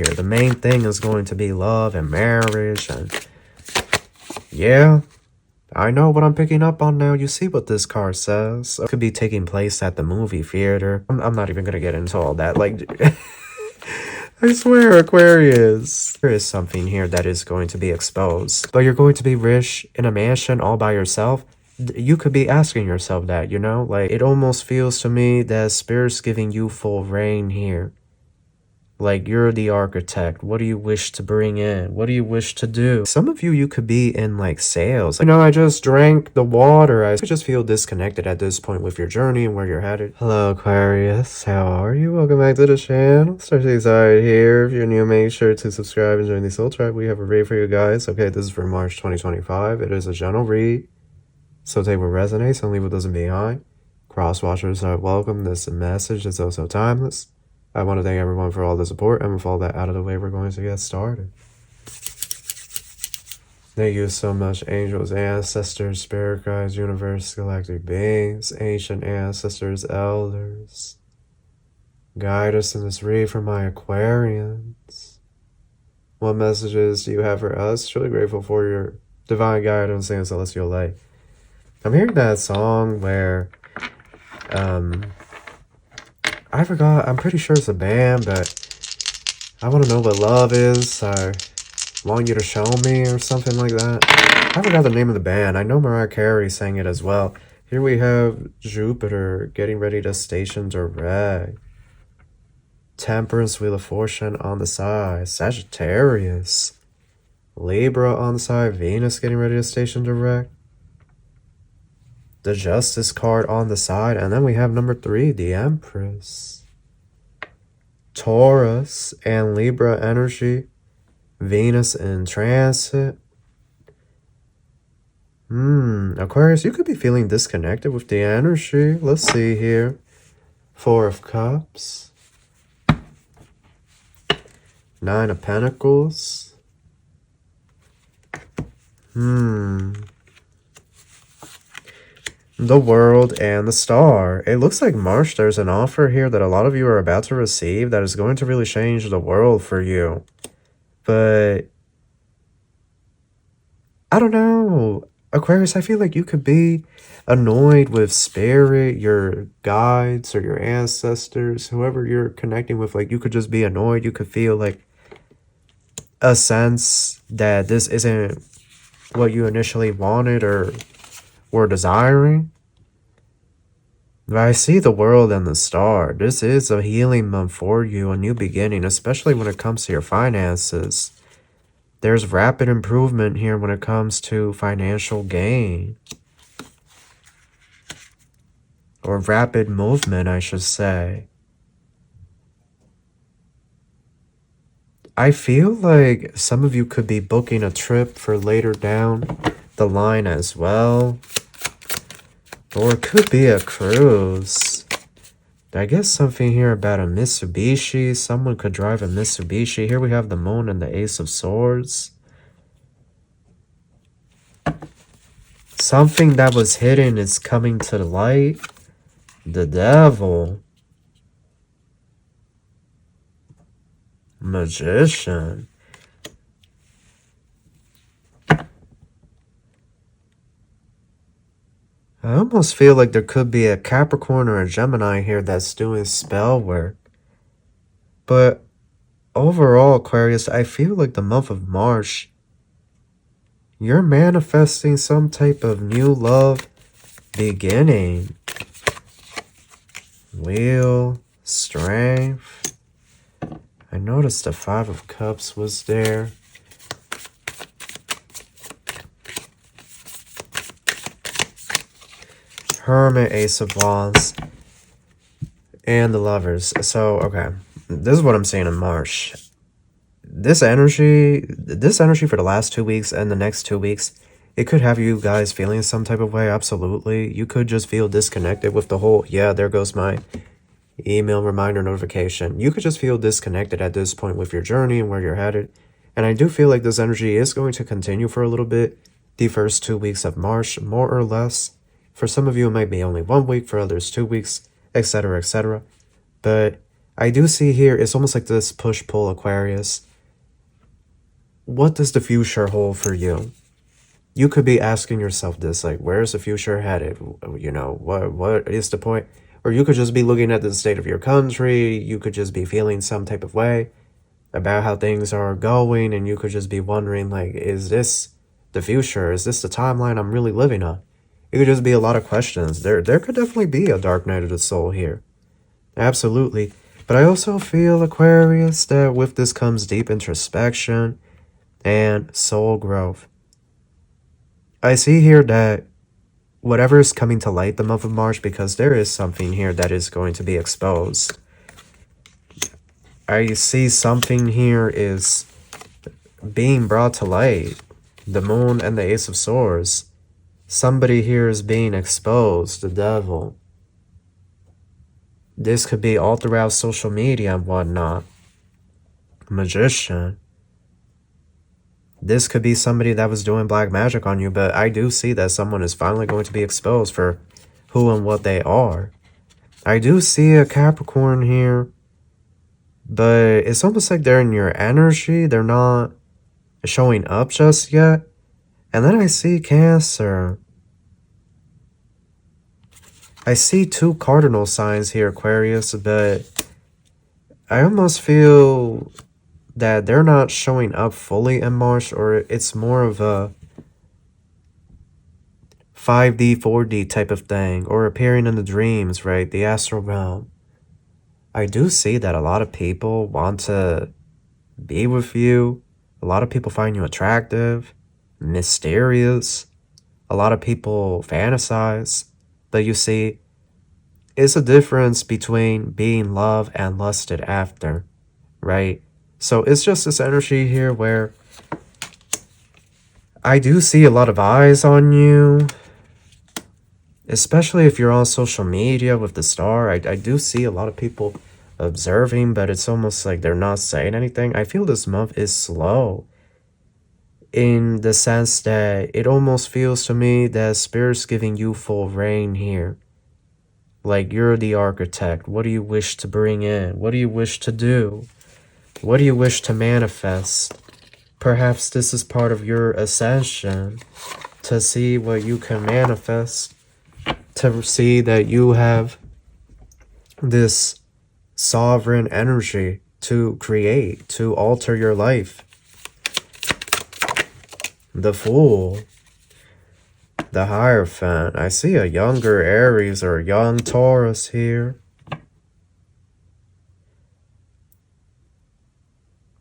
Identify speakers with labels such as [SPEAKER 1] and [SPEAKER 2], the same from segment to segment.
[SPEAKER 1] here. The main thing is going to be love and marriage. And yeah, I know what I'm picking up on now. You see what this card says. It could be taking place at the movie theater. I'm not even going to get into all that. Like, I swear, Aquarius. There is something here that is going to be exposed. But you're going to be rich in a mansion all by yourself. You could be asking yourself that, you know? Like, it almost feels to me that Spirit's giving you full reign here. Like, you're the architect. What do you wish to bring in? What do you wish to do? Some of you could be in, like, sales. You know, I just drank the water. I just feel disconnected at this point with your journey and where you're headed. Hello, Aquarius. How are you? Welcome back to the channel. Starseed Tarot here. If you're new, make sure to subscribe and join the Soul Tribe. We have a read for you guys. Okay, this is for March 2025. It is a general read. So take what resonates and leave what doesn't behind. Cross-watchers are welcome. This message is also timeless. I want to thank everyone for all the support, and with all that out of the way, we're going to get started. Thank you so much, angels, ancestors, spirit guides, universe, galactic beings, ancient ancestors, elders. Guide us in this read for my Aquarians. What messages do you have for us? Truly grateful for your divine guidance and celestial light. I'm hearing that song where, I forgot, I'm pretty sure it's a band, but I want to know what love is. I want you to show me or something like that. I forgot the name of the band. I know Mariah Carey sang it as well. Here we have Jupiter getting ready to station direct. Temperance, Wheel of Fortune on the side. Sagittarius. Libra on the side. Venus getting ready to station direct. The Justice card on the side. And then we have number 3, the Empress. Taurus and Libra energy. Venus in transit. Aquarius, you could be feeling disconnected with the energy. Let's see here. 4 of Cups. 9 of Pentacles. The World and the Star. It looks like, March, there's an offer here that a lot of you are about to receive that is going to really change the world for you. But I don't know. Aquarius, I feel like you could be annoyed with spirit, your guides, or your ancestors, whoever you're connecting with. Like, you could just be annoyed. You could feel like a sense that this isn't what you initially wanted or were desiring. But I see the World and the Star. This is a healing month for you, a new beginning, especially when it comes to your finances. There's rapid improvement here when it comes to financial gain. Or rapid movement, I should say. I feel like some of you could be booking a trip for later down the line as well. Or it could be a cruise. I guess something here about a Mitsubishi. Someone could drive a Mitsubishi. Here we have the Moon and the Ace of Swords. Something that was hidden is coming to the light. The Devil. Magician. I almost feel like there could be a Capricorn or a Gemini here that's doing spell work. But overall, Aquarius, I feel like the month of March, you're manifesting some type of new love beginning. Wheel, Strength. I noticed the 5 of Cups was there. Hermit, Ace of Wands, and the Lovers. So, okay, this is what I'm seeing in March. This energy for the last 2 weeks and the next 2 weeks, it could have you guys feeling some type of way, absolutely. You could just feel disconnected with the whole, yeah, there goes my email reminder notification. You could just feel disconnected at this point with your journey and where you're headed. And I do feel like this energy is going to continue for a little bit, the first 2 weeks of March, more or less. For some of you, it might be only 1 week, for others 2 weeks, etc., etc. But I do see here, it's almost like this push-pull Aquarius. What does the future hold for you? You could be asking yourself this, like, where's the future headed? You know, what is the point? Or you could just be looking at the state of your country. You could just be feeling some type of way about how things are going, and you could just be wondering, like, is this the future? Is this the timeline I'm really living on? It could just be a lot of questions. There could definitely be a dark night of the soul here. Absolutely. But I also feel, Aquarius, that with this comes deep introspection and soul growth. I see here that whatever is coming to light the month of March, because there is something here that is going to be exposed. I see something here is being brought to light. The Moon and the Ace of Swords. Somebody here is being exposed, the devil. This could be all throughout social media and whatnot. Magician. This could be somebody that was doing black magic on you, but I do see that someone is finally going to be exposed for who and what they are. I do see a Capricorn here, but it's almost like they're in your energy. They're not showing up just yet. And then I see Cancer. I see 2 cardinal signs here, Aquarius, but I almost feel that they're not showing up fully in March, or it's more of a 5D, 4D type of thing, or appearing in the dreams, right? The astral realm. I do see that a lot of people want to be with you. A lot of people find you attractive, mysterious. A lot of people fantasize. But you see, it's a difference between being loved and lusted after, right? So it's just this energy here where I do see a lot of eyes on you, especially if you're on social media with the star. I do see a lot of people observing, but it's almost like they're not saying anything. I feel this month is slow in the sense that it almost feels to me that Spirit's giving you full reign here. Like, you're the architect. What do you wish to bring in? What do you wish to do? What do you wish to manifest? Perhaps this is part of your ascension, to see what you can manifest, to see that you have this sovereign energy to create, to alter your life. The Fool. The Hierophant. I see a younger Aries or a young Taurus here.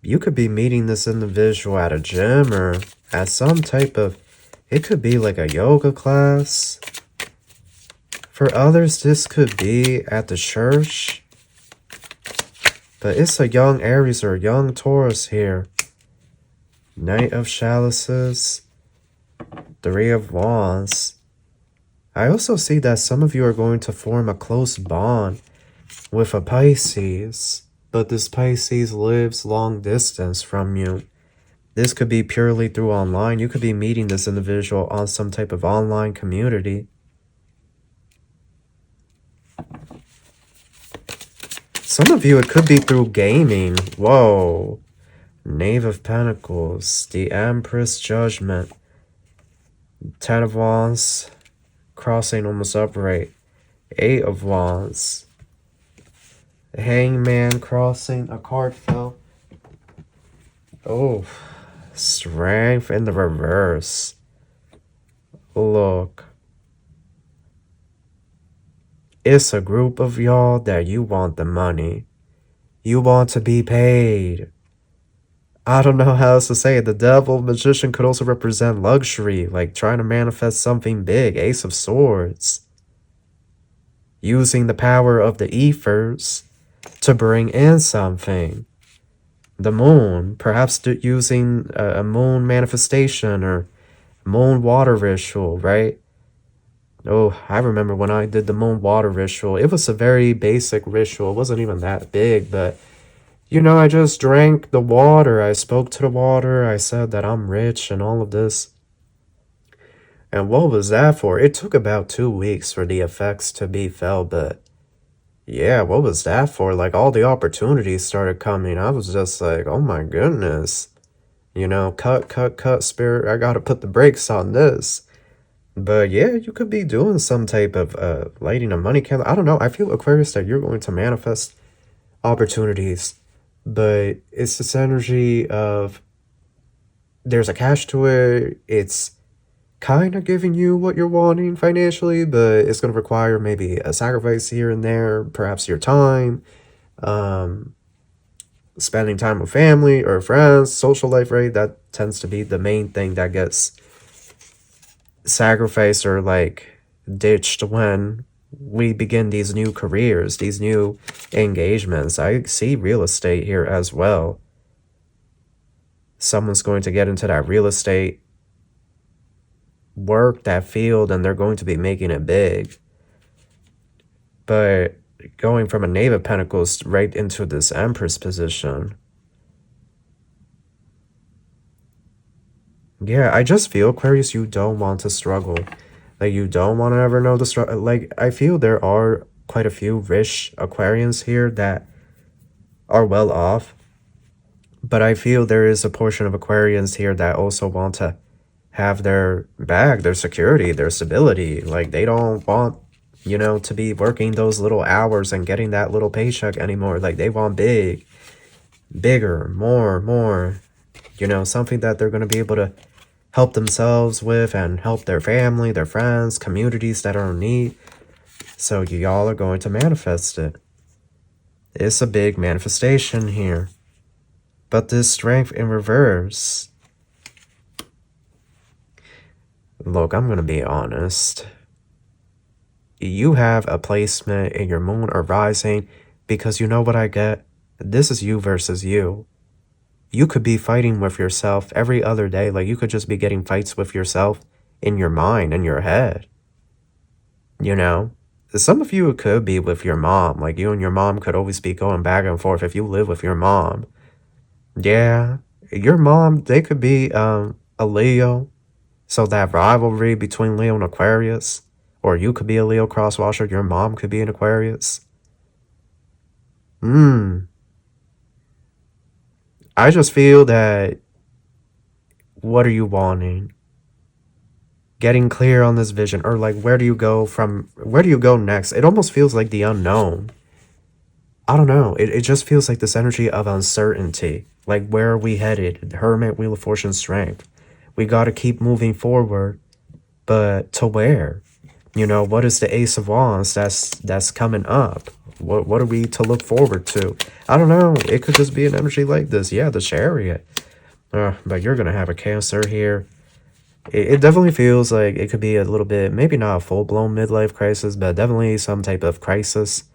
[SPEAKER 1] You could be meeting this individual at a gym or at some type of, it could be like a yoga class. For others, this could be at the church. But it's a young Aries or a young Taurus here. Knight of Chalices. 3 of Wands. I also see that some of you are going to form a close bond with a Pisces. But this Pisces lives long distance from you. This could be purely through online. You could be meeting this individual on some type of online community. Some of you, it could be through gaming. Whoa. Knave of Pentacles. The Empress Judgment. 10 of Wands. Crossing almost upright. 8 of Wands. Hangman crossing. A card fell. Oh. Strength in the reverse. Look. It's a group of y'all that you want the money. You want to be paid. I don't know how else to say it. The devil magician could also represent luxury, like trying to manifest something big. Ace of Swords. Using the power of the ethers to bring in something. The moon, perhaps using a moon manifestation or moon water ritual, right? Oh, I remember when I did the moon water ritual. It was a very basic ritual. It wasn't even that big, but you know, I just drank the water. I spoke to the water. I said that I'm rich and all of this. And what was that for? It took about 2 weeks for the effects to be felt, but Yeah, what was that for? Like, all the opportunities started coming. I was just like, oh my goodness. You know, cut, spirit. I gotta put the brakes on this. But yeah, you could be doing some type of lighting a money candle. I don't know. I feel, Aquarius, that you're going to manifest opportunities. But it's this energy of there's a catch to it. It's kind of giving you what you're wanting financially, but it's going to require maybe a sacrifice here and there, perhaps your time, spending time with family or friends, social life, right? That tends to be the main thing that gets sacrificed or like ditched when we begin these new careers, these new engagements. I see real estate here as well. Someone's going to get into that real estate work, that field, and they're going to be making it big. But going from a Knave of Pentacles right into this Empress position. Yeah, I just feel, Aquarius, you don't want to struggle. Like, you don't want to ever know the struggle. Like, I feel there are quite a few rich Aquarians here that are well off. But I feel there is a portion of Aquarians here that also want to have their bag, their security, their stability. Like, they don't want, you know, to be working those little hours and getting that little paycheck anymore. Like, they want big, bigger, more, you know, something that they're going to be able to help themselves with and help their family, their friends, communities that are in need. So y'all are going to manifest it. It's a big manifestation here. But this strength in reverse. Look, I'm going to be honest. You have a placement in your moon or rising because you know what I get? This is you versus you. You could be fighting with yourself every other day. Like, you could just be getting fights with yourself in your mind, in your head. You know? Some of you could be with your mom. Like, you and your mom could always be going back and forth if you live with your mom. Yeah. Your mom, they could be a Leo. So that rivalry between Leo and Aquarius. Or you could be a Leo crosswasher. Your mom could be an Aquarius. I just feel that, what are you wanting? Getting clear on this vision, or like, where do you go next? It almost feels like the unknown. I don't know. It just feels like this energy of uncertainty. Like, where are we headed? Hermit, Wheel of Fortune, Strength. We got to keep moving forward, but to where? You know, what is the Ace of Wands that's coming up? What are we to look forward to? I don't know. It could just be an energy like this. Yeah, the Chariot. But you're going to have a Cancer here. It definitely feels like it could be a little bit, maybe not a full-blown midlife crisis, but definitely some type of crisis.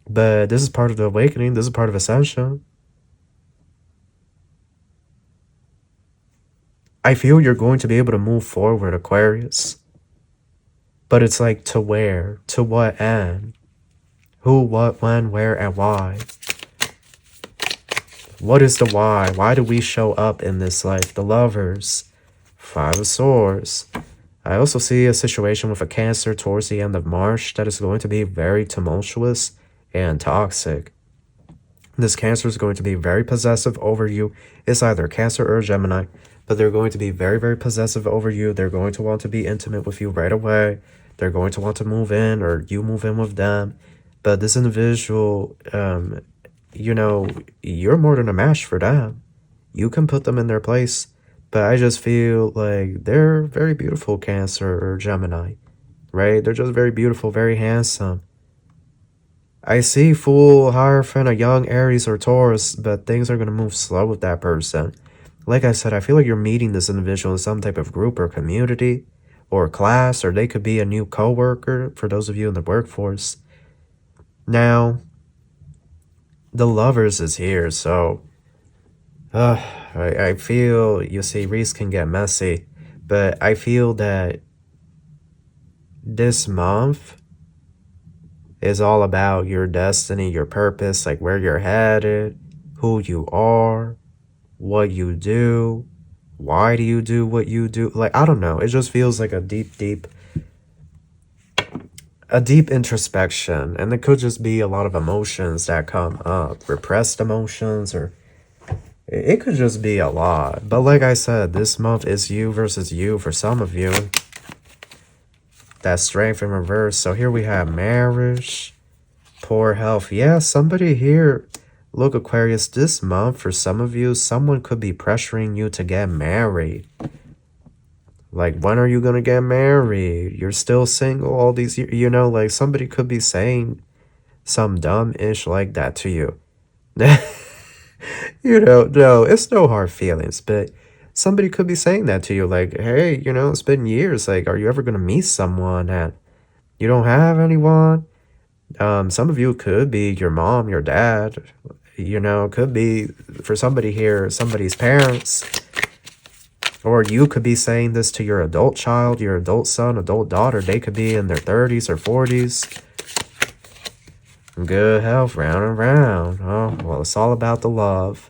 [SPEAKER 1] But this is part of the awakening. This is part of ascension. I feel you're going to be able to move forward, Aquarius. But it's like, to where? To what end? Who, what, when, where, and why? What is the why? Why do we show up in this life? The Lovers. Five of Swords. I also see a situation with a Cancer towards the end of March that is going to be very tumultuous and toxic. This Cancer is going to be very possessive over you. It's either Cancer or Gemini, but they're going to be very, very possessive over you. They're going to want to be intimate with you right away. They're going to want to move in, or you move in with them. But this individual, you know, you're more than a match for them. You can put them in their place. But I just feel like they're very beautiful, Cancer or Gemini, right? They're just very beautiful, very handsome. I see Fool, Hierophant, a young Aries or Taurus, but things are going to move slow with that person. Like I said, I feel like you're meeting this individual in some type of group or community or class, or they could be a new coworker for those of you in the workforce. Now, the Lovers is here, so I feel, you see, Reese can get messy, but I feel that this month is all about your destiny, your purpose, like where you're headed, who you are, what you do, why do you do what you do. Like, I don't know. It just feels like a deep a deep introspection, and it could just be a lot of emotions that come up, repressed emotions, or it could just be a lot. But like I said, this month is you versus you for some of you. That strength in reverse. So here we have marriage, poor health. Yeah, somebody here, look, Aquarius, this month for some of you, someone could be pressuring you to get married. Like, when are you gonna get married? You're still single all these years. You know, like, somebody could be saying some dumb-ish like that to you. You know, no, it's no hard feelings, but somebody could be saying that to you. Like, hey, you know, it's been years. Like, are you ever gonna meet someone and you don't have anyone? Some of you could be your mom, your dad. You know, could be, for somebody here, somebody's parents. Or you could be saying this to your adult child, your adult son, adult daughter. They could be in their 30s or 40s. Good health, round and round. Oh, well, it's all about the love.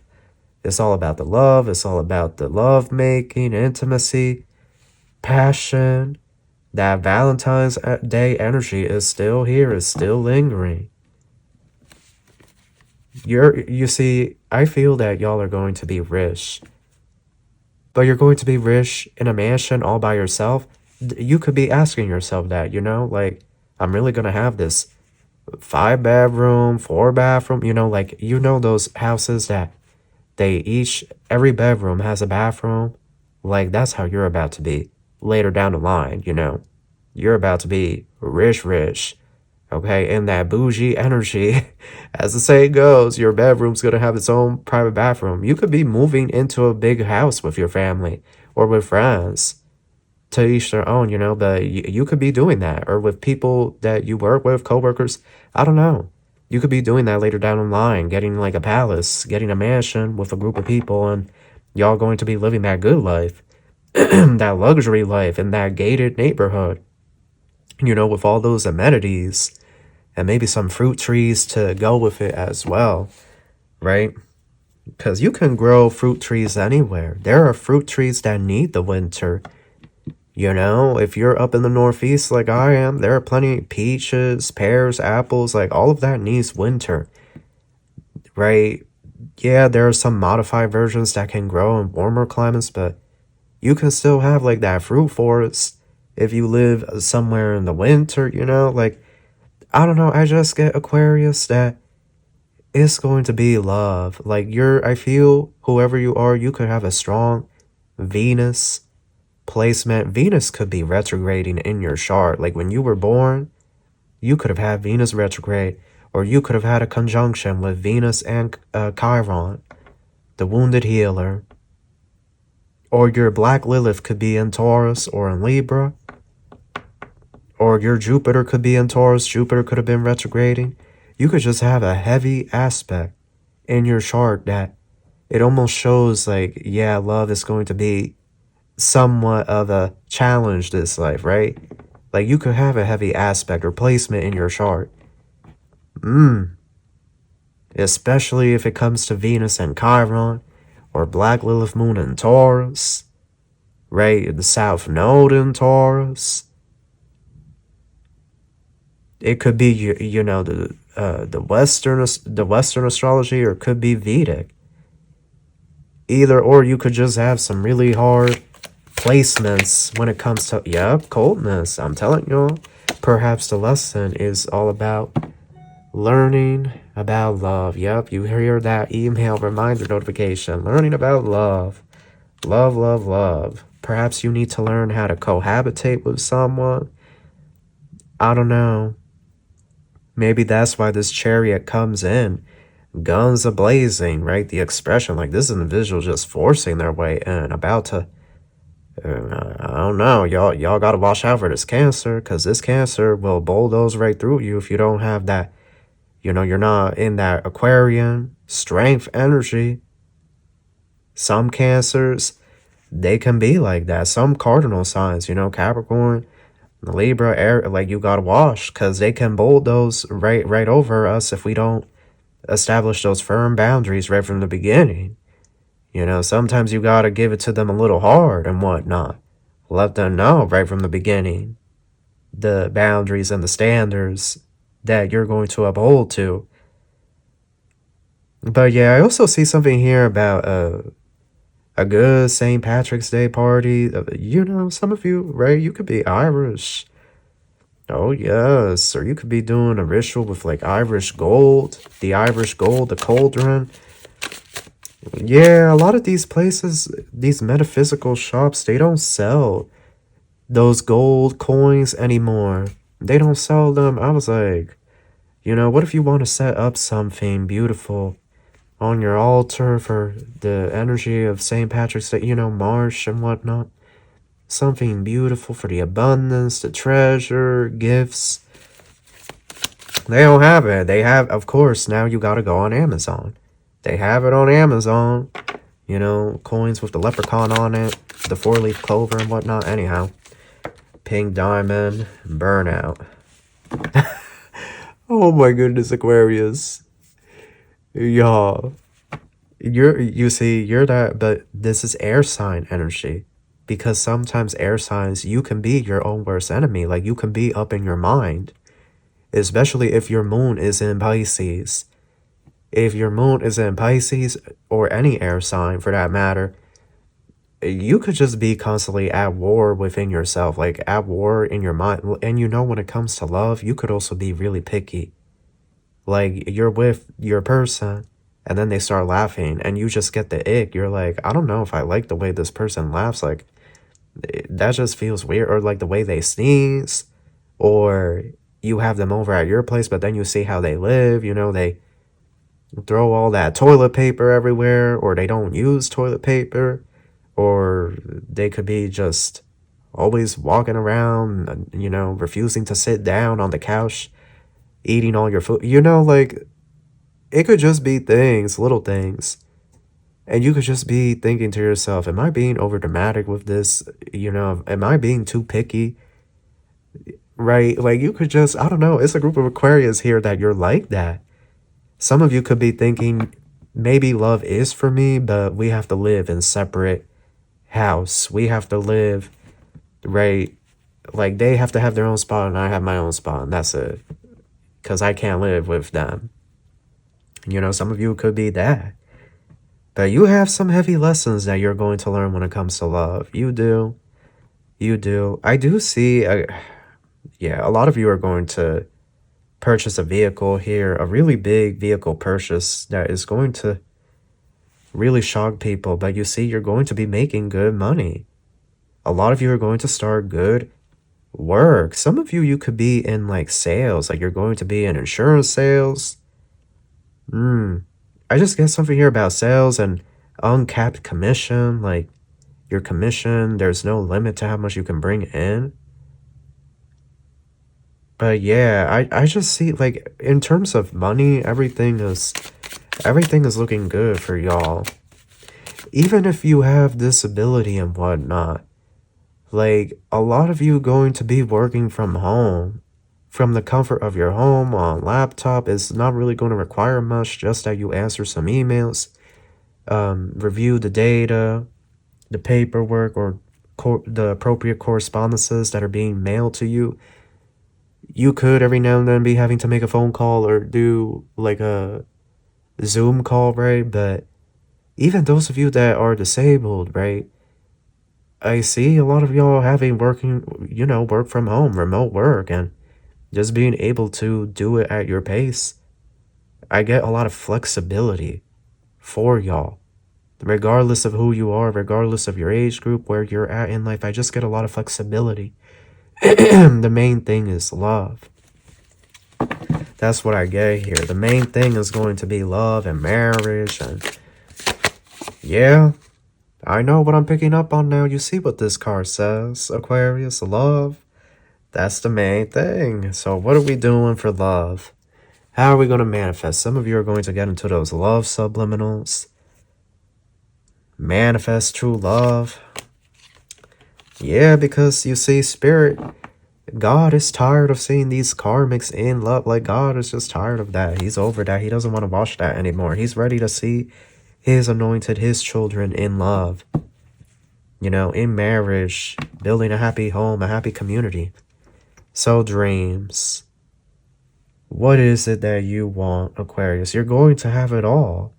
[SPEAKER 1] It's all about the love. It's all about the love making, intimacy, passion. That Valentine's Day energy is still here, is still lingering. You see, I feel that y'all are going to be rich. But you're going to be rich in a mansion all by yourself. You could be asking yourself that, you know, like, I'm really going to have this 5-bedroom, 4-bathroom, you know, like, you know, those houses that every bedroom has a bathroom. Like, that's how you're about to be later down the line, you know. You're about to be rich, okay, in that bougie energy. As the saying goes, your bedroom's gonna have its own private bathroom. You could be moving into a big house with your family or with friends. To each their own, you know, but you could be doing that, or with people that you work with, coworkers. I don't know. You could be doing that later down the line, getting like a palace, getting a mansion with a group of people, and y'all going to be living that good life, that luxury life in that gated neighborhood, you know, with all those amenities and maybe some fruit trees to go with it as well, right? Because you can grow fruit trees anywhere. There are fruit trees that need the winter. You know, if you're up in the Northeast like I am, there are plenty of peaches, pears, apples, like all of that needs winter, right? Yeah, there are some modified versions that can grow in warmer climates, but you can still have like that fruit forest if you live somewhere in the winter, you know? Like, I don't know, I just get Aquarius that it's going to be love. Like, I feel whoever you are, you could have a strong Venus placement. Venus could be retrograding in your chart. Like, when you were born, you could have had Venus retrograde, or you could have had a conjunction with Venus and Chiron, the wounded healer. Or your Black Lilith could be in Taurus or in Libra. Or your Jupiter could be in Taurus. Jupiter could have been retrograding. You could just have a heavy aspect in your chart that it almost shows like, yeah, love is going to be somewhat of a challenge this life, right? Like, you could have a heavy aspect or placement in your chart. Especially if it comes to Venus and Chiron, or Black Lilith Moon in Taurus, right? The South Node in Taurus. It could be, you know, the Western astrology, or it could be Vedic. Either or, you could just have some really hard placements when it comes to, yep, coldness. I'm telling y'all, perhaps the lesson is all about learning about love. Yep, you hear that email reminder notification. Learning about love. Love, love, love. Perhaps you need to learn how to cohabitate with someone. I don't know. Maybe that's why this Chariot comes in. Guns a-blazing, right? The expression, like, this individual just forcing their way in, about to, I don't know, y'all gotta watch out for this Cancer, because this Cancer will bulldoze right through you if you don't have that, you know, you're not in that Aquarian strength energy. Some Cancers, they can be like that. Some cardinal signs, you know, Capricorn, Libra, air, like, you gotta watch, because they can bulldoze right over us if we don't establish those firm boundaries right from the beginning. You know, sometimes you gotta give it to them a little hard and whatnot. Let them know right from the beginning. the boundaries and the standards that you're going to uphold to. But yeah, I also see something here about a good St. Patrick's Day party. You know, some of you, right? You could be Irish. Oh, yes. Or you could be doing a ritual with like Irish gold. The Irish gold, the cauldron. Yeah, a lot of these places, these metaphysical shops, they don't sell those gold coins anymore. They don't sell them. I was like, you know, what if you want to set up something beautiful on your altar for the energy of St. Patrick's Day, you know, marsh and whatnot? Something beautiful for the abundance, the treasure, gifts. They don't have it. They have, of course, now you gotta go on Amazon. They have it on Amazon. You know, coins with the leprechaun on it, the 4-leaf clover and whatnot. Anyhow, pink diamond, burnout. Oh my goodness, Aquarius. Y'all. You see, you're that, but this is air sign energy. Because sometimes air signs, you can be your own worst enemy. Like, you can be up in your mind. Especially if your moon is in Pisces. If your moon is in Pisces, or any air sign for that matter, you could just be constantly at war within yourself. Like, at war in your mind. And you know, when it comes to love, you could also be really picky. Like, you're with your person, and then they start laughing, and you just get the ick. You're like, I don't know if I like the way this person laughs. Like, that just feels weird. Or like the way they sneeze, or you have them over at your place, but then you see how they live. You know, they throw all that toilet paper everywhere, or they don't use toilet paper, or they could be just always walking around, you know, refusing to sit down on the couch, eating all your food. You know, like, it could just be things, little things. And you could just be thinking to yourself, am I being over dramatic with this? You know, am I being too picky? Right? Like, you could just, I don't know. It's a group of Aquarius here that you're like that. Some of you could be thinking, maybe love is for me, but we have to live in separate house. We have to live, right? Like, they have to have their own spot and I have my own spot, and that's it. Because I can't live with them. You know, some of you could be that. But you have some heavy lessons that you're going to learn when it comes to love. You do. You do. I do see, yeah, a lot of you are going to purchase a vehicle here, a really big vehicle purchase that is going to really shock people. But you see, you're going to be making good money. A lot of you are going to start good work. Some of you, you could be in like sales, like you're going to be in insurance sales. I just get something here about sales and uncapped commission. Like, your commission, there's no limit to how much you can bring in. But yeah, I just see, like, in terms of money, everything is looking good for y'all. Even if you have disability and whatnot, like, a lot of you going to be working from home. From the comfort of your home on laptop. Is not really going to require much, just that you answer some emails, review the data, the paperwork, or the appropriate correspondences that are being mailed to you. You could every now and then be having to make a phone call or do like a Zoom call, right? But even those of you that are disabled, right? I see a lot of y'all having working, you know, work from home, remote work, and just being able to do it at your pace. I get a lot of flexibility for y'all. Regardless of who you are, regardless of your age group, where you're at in life, I just get a lot of flexibility. The main thing is love. That's what I get here. The main thing is going to be love and marriage. And yeah, I know what I'm picking up on now. You see what this card says, Aquarius, love. That's the main thing. So what are we doing for love? How are we going to manifest? Some of you are going to get into those love subliminals. Manifest true love. Yeah, because you see, Spirit, God is tired of seeing these karmics in love. Like, God is just tired of that. He's over that. He doesn't want to watch that anymore. He's ready to see his anointed, his children in love. You know, in marriage, building a happy home, a happy community. So dreams. What is it that you want, Aquarius? You're going to have it all.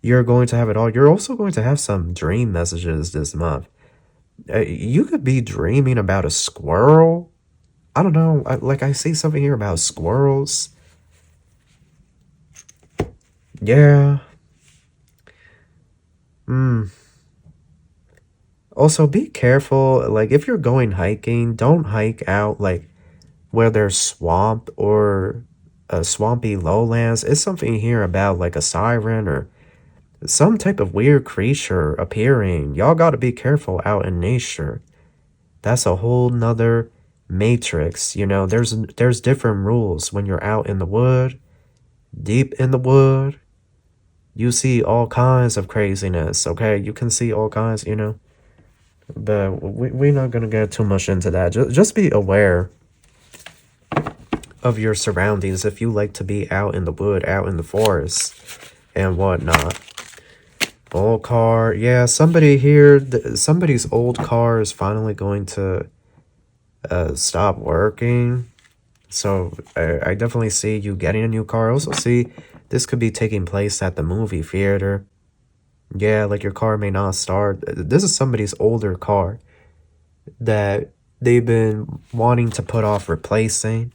[SPEAKER 1] You're going to have it all. You're also going to have some dream messages this month. You could be dreaming about a squirrel. I don't know. I see something here about squirrels. Yeah. Also, be careful. Like, if you're going hiking, don't hike out, like, where there's swamp or swampy lowlands. It's something here about, like, a siren or some type of weird creature appearing. Y'all gotta be careful out in nature. That's a whole nother matrix. You know, there's different rules when you're out in the wood, deep in the wood. You see all kinds of craziness, okay? You can see all kinds, you know. But we're not gonna get too much into that. Just be aware of your surroundings if you like to be out in the wood, out in the forest, and whatnot. Old car. Yeah, somebody here, somebody's old car is finally going to stop working. So I definitely see you getting a new car. I also see this could be taking place at the movie theater. Yeah, like your car may not start. This is somebody's older car that they've been wanting to put off replacing.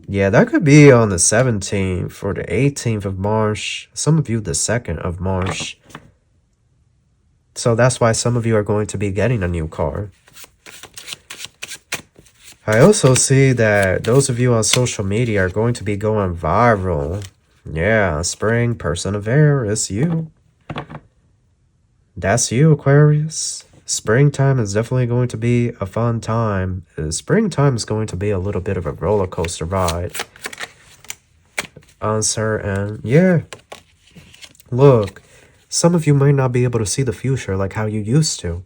[SPEAKER 1] Yeah, that could be on the 17th or the 18th of March. Some of you the 2nd of March. So that's why some of you are going to be getting a new car. I also see that those of you on social media are going to be going viral. Yeah, spring, person of air, it's you. That's you, Aquarius. Springtime is definitely going to be a fun time. Springtime is going to be a little bit of a roller coaster ride. Uncertain. Yeah. Look, some of you might not be able to see the future like how you used to.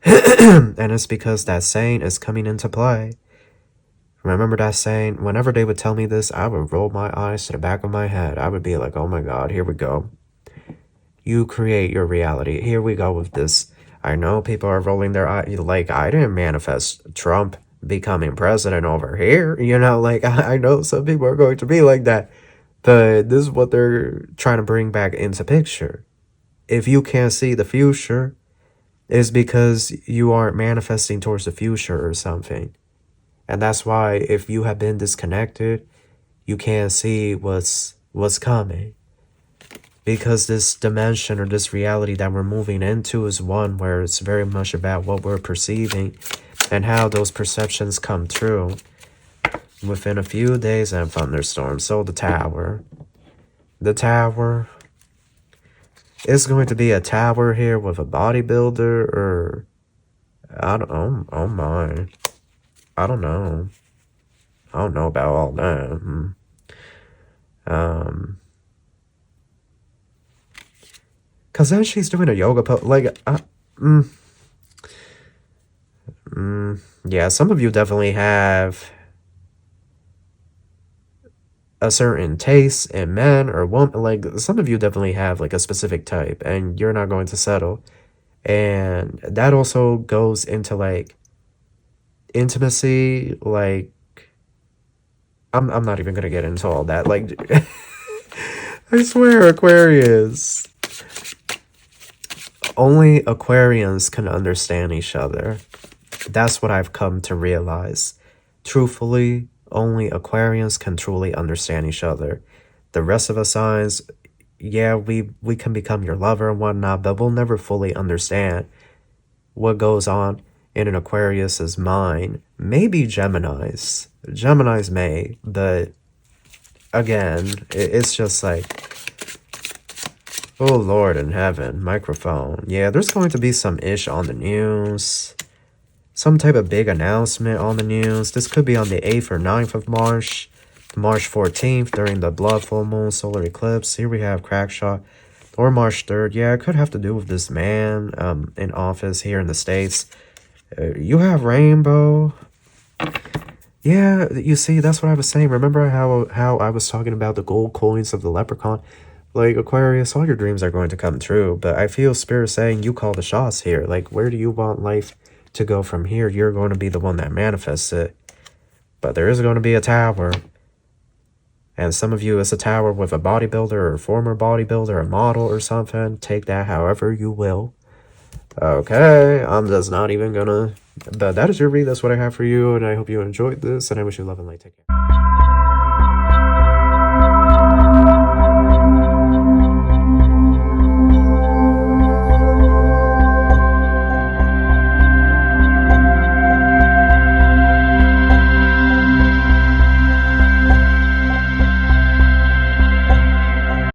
[SPEAKER 1] And it's because that saying is coming into play. Remember that saying? Whenever they would tell me this, I would roll my eyes to the back of my head. I would be like, oh my God, here we go. You create your reality. Here we go with this. I know people are rolling their eyes. Like, I didn't manifest Trump becoming president over here. You know, like, I know some people are going to be like that. But this is what they're trying to bring back into picture. If you can't see the future, it's because you aren't manifesting towards the future or something. And that's why if you have been disconnected, you can't see what's coming. Because this dimension or this reality that we're moving into is one where it's very much about what we're perceiving and how those perceptions come true within a few days and thunderstorms. So the tower. The tower. It's going to be a tower here with a bodybuilder or... I don't know. Oh my. I don't know. I don't know about all that. Cause then she's doing a yoga pose, like, yeah, some of you definitely have a certain taste in men or women, like, some of you definitely have, like, a specific type, and you're not going to settle, and that also goes into, like, intimacy, like, I'm not even gonna get into all that, like, I swear, Aquarius. Only Aquarians can understand each other. That's what I've come to realize. Truthfully, only Aquarians can truly understand each other. The rest of us signs, yeah, we can become your lover and whatnot, but we'll never fully understand what goes on in an Aquarius's mind. Maybe Geminis. Geminis may, but again, it's just like... Oh, Lord in heaven. Microphone. Yeah, there's going to be some ish on the news. Some type of big announcement on the news. This could be on the 8th or 9th of March. March 14th during the blood full moon solar eclipse. Here we have Crackshot. Or March 3rd. Yeah, it could have to do with this man in office here in the States. You have Rainbow. Yeah, you see, that's what I was saying. Remember how I was talking about the gold coins of the leprechaun? Like, Aquarius, all your dreams are going to come true, but I feel Spirit saying you call the shots here. Like, where do you want life to go from here? You're going to be the one that manifests it. But there is going to be a tower. And some of you, it's a tower with a bodybuilder or former bodybuilder, a model or something. Take that however you will. Okay, I'm just not even gonna... But that is your read. That's what I have for you. And I hope you enjoyed this. And I wish you love and light. Take care.